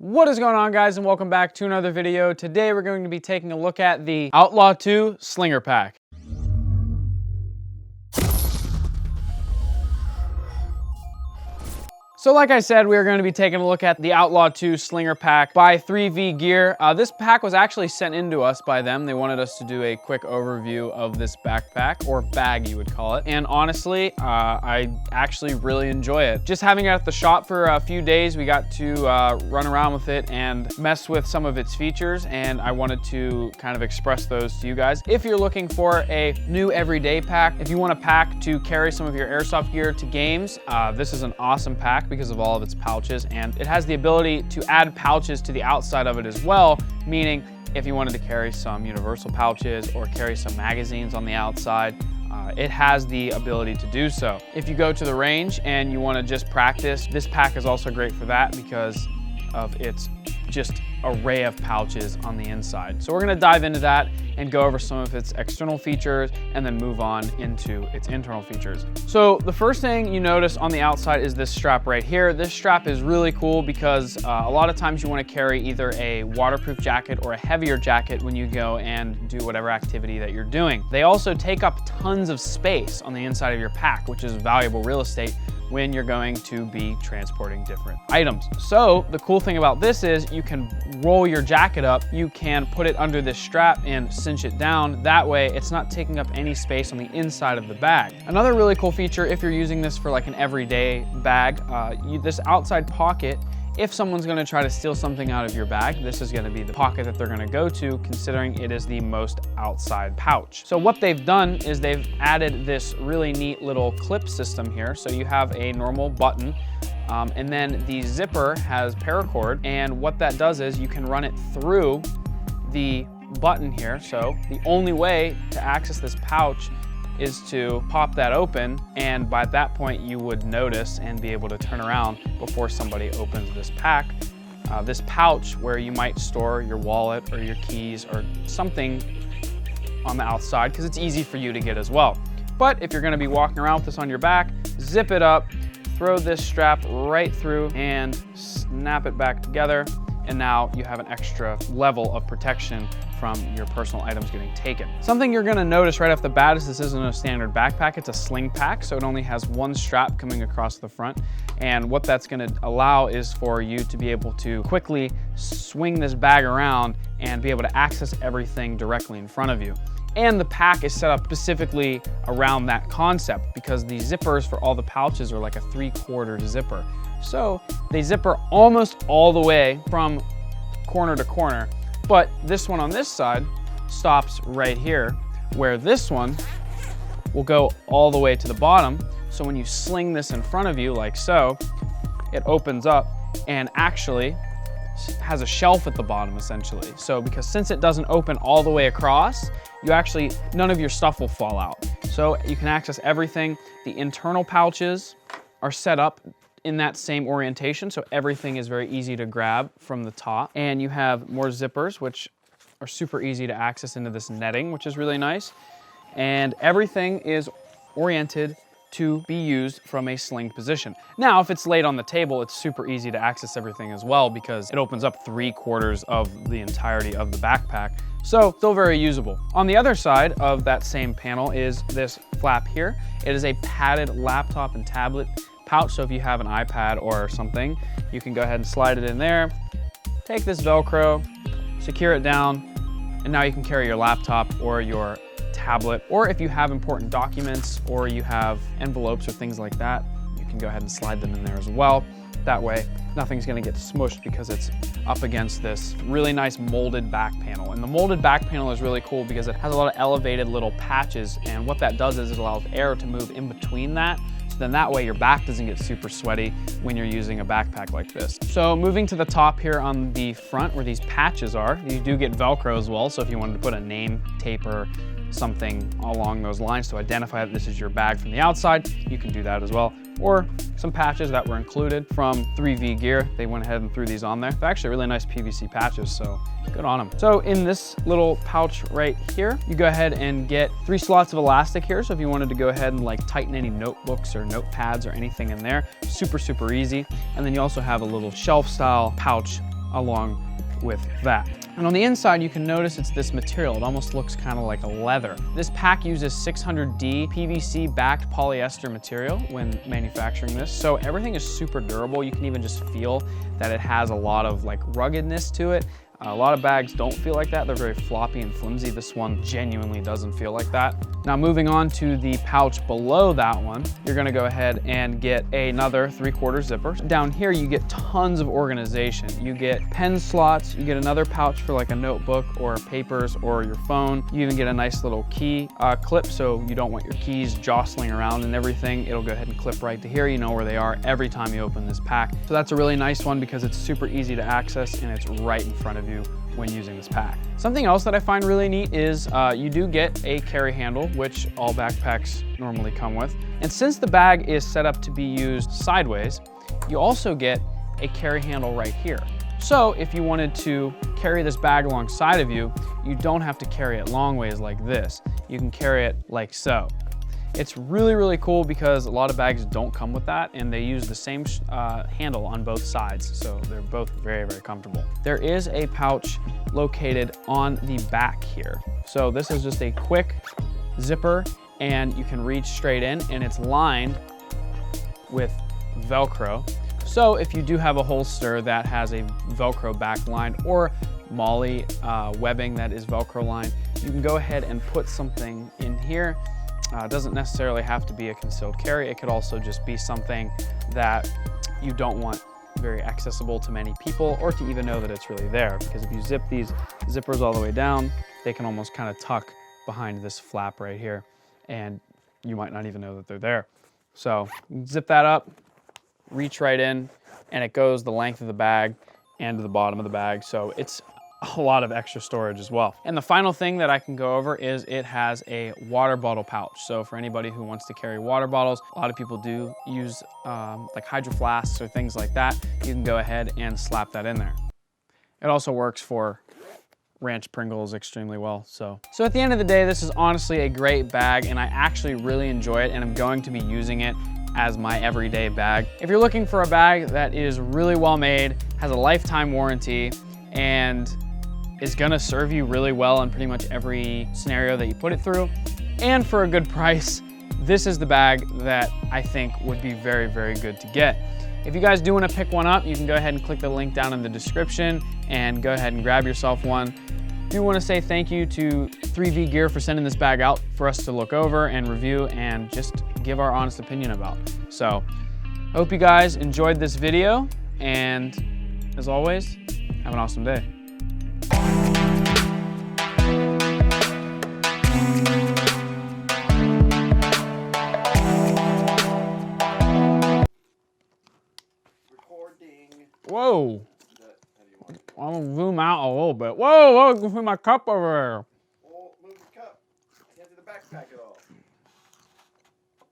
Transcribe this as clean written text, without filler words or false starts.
What is going on, guys, and welcome back to another video. Today we're going to be taking a look at the Outlaw 2 Slinger Pack. So like I said, we are going to be taking a look at the Outlaw 2 Slinger Pack by 3V Gear. This pack was actually sent in to us by them. They wanted us to do a quick overview of this backpack, or bag you would call it. And honestly, I actually really enjoy it. Just having it at the shop for a few days, we got to run around with it and mess with some of its features, and I wanted to kind of express those to you guys. If you're looking for a new everyday pack, if you want a pack to carry some of your airsoft gear to games, this is an awesome pack because of all of its pouches, and it has the ability to add pouches to the outside of it as well, meaning if you wanted to carry some universal pouches or carry some magazines on the outside, it has the ability to do so. If you go to the range and you want to just practice, this pack is also great for that because of its just array of pouches on the inside. So we're going to dive into that and go over some of its external features and then move on into its internal features. So the first thing you notice on the outside is this strap right here. This strap is really cool because a lot of times you want to carry either a waterproof jacket or a heavier jacket when you go and do whatever activity that you're doing. They also take up tons of space on the inside of your pack, which is valuable real estate when you're going to be transporting different items. So the cool thing about this is you can roll your jacket up, you can put it under this strap and cinch it down. That way it's not taking up any space on the inside of the bag. Another really cool feature, if you're using this for like an everyday bag, this outside pocket, if someone's gonna try to steal something out of your bag, this is gonna be the pocket that they're gonna go to, considering it is the most outside pouch. So what they've done is they've added this really neat little clip system here. So you have a normal button, and then the zipper has paracord, and what that does is you can run it through the button here. So the only way to access this pouch is to pop that open, and by that point you would notice and be able to turn around before somebody opens this pack. This pouch where you might store your wallet or your keys or something on the outside, because it's easy for you to get as well. But if you're going to be walking around with this on your back, zip it up, throw this strap right through and snap it back together, and now you have an extra level of protection from your personal items getting taken. Something you're gonna notice right off the bat is this isn't a standard backpack, it's a sling pack, so it only has one strap coming across the front. And what that's gonna allow is for you to be able to quickly swing this bag around and be able to access everything directly in front of you. And the pack is set up specifically around that concept because the zippers for all the pouches are like a 3/4 zipper. So they zipper almost all the way from corner to corner. But this one on this side stops right here, where this one will go all the way to the bottom. So when you sling this in front of you like so, it opens up and actually has a shelf at the bottom essentially. So since it doesn't open all the way across, none of your stuff will fall out. So you can access everything. The internal pouches are set up in that same orientation, so everything is very easy to grab from the top. And you have more zippers, which are super easy to access into this netting, which is really nice. And everything is oriented to be used from a sling position. Now, if it's laid on the table, it's super easy to access everything as well because it opens up 3/4 of the entirety of the backpack. So still very usable. On the other side of that same panel is this flap here. It is a padded laptop and tablet pouch, so if you have an iPad or something, you can go ahead and slide it in there, take this Velcro, secure it down, and now you can carry your laptop or your tablet, or if you have important documents or you have envelopes or things like that, you can go ahead and slide them in there as well. That way, nothing's gonna get smushed because it's up against this really nice molded back panel. And the molded back panel is really cool because it has a lot of elevated little patches, and what that does is it allows air to move in between that. Then that way your back doesn't get super sweaty when you're using a backpack like this. So moving to the top here on the front where these patches are, you do get Velcro as well. So if you wanted to put a name tape or something along those lines to identify that this is your bag from the outside, you can do that as well. Or some patches that were included from 3V Gear. They went ahead and threw these on there. They're actually really nice PVC patches, so good on them. So in this little pouch right here, you go ahead and get 3 slots of elastic here. So if you wanted to go ahead and like tighten any notebooks or notepads or anything in there, super, super easy. And then you also have a little shelf style pouch along with that. And on the inside, you can notice it's this material. It almost looks kind of like a leather. This pack uses 600D PVC-backed polyester material when manufacturing this. So everything is super durable. You can even just feel that it has a lot of like ruggedness to it. A lot of bags don't feel like that. They're very floppy and flimsy. This one genuinely doesn't feel like that. Now moving on to the pouch below that one, you're gonna go ahead and get another 3/4 zipper. Down here, you get tons of organization. You get pen slots, you get another pouch for like a notebook or papers or your phone. You even get a nice little key clip, so you don't want your keys jostling around and everything. It'll go ahead and clip right to here. You know where they are every time you open this pack. So that's a really nice one because it's super easy to access and it's right in front of you when using this pack. Something else that I find really neat is you do get a carry handle, which all backpacks normally come with. And since the bag is set up to be used sideways, you also get a carry handle right here. So if you wanted to carry this bag alongside of you, you don't have to carry it long ways like this. You can carry it like so. It's really, really cool because a lot of bags don't come with that and they use the same handle on both sides. So they're both very, very comfortable. There is a pouch located on the back here. So this is just a quick zipper and you can reach straight in and it's lined with Velcro. So if you do have a holster that has a Velcro back line or Molly webbing that is Velcro lined, you can go ahead and put something in here. It doesn't necessarily have to be a concealed carry. It could also just be something that you don't want very accessible to many people or to even know that it's really there. Because if you zip these zippers all the way down, they can almost kind of tuck behind this flap right here and you might not even know that they're there. So zip that up, reach right in, and it goes the length of the bag and to the bottom of the bag. So it's a lot of extra storage as well. And the final thing that I can go over is it has a water bottle pouch. So for anybody who wants to carry water bottles, a lot of people do use like hydro flasks or things like that. You can go ahead and slap that in there. It also works for Ranch Pringles extremely well. So at the end of the day, this is honestly a great bag and I actually really enjoy it and I'm going to be using it as my everyday bag. If you're looking for a bag that is really well made, has a lifetime warranty, and is gonna serve you really well in pretty much every scenario that you put it through, and for a good price, this is the bag that I think would be very, very good to get. If you guys do wanna pick one up, you can go ahead and click the link down in the description and go ahead and grab yourself one. Do wanna say thank you to 3V Gear for sending this bag out for us to look over and review and just give our honest opinion about. So, I hope you guys enjoyed this video, and as always, have an awesome day. Whoa. I'm gonna zoom out a little bit. Whoa, whoa, my cup over there.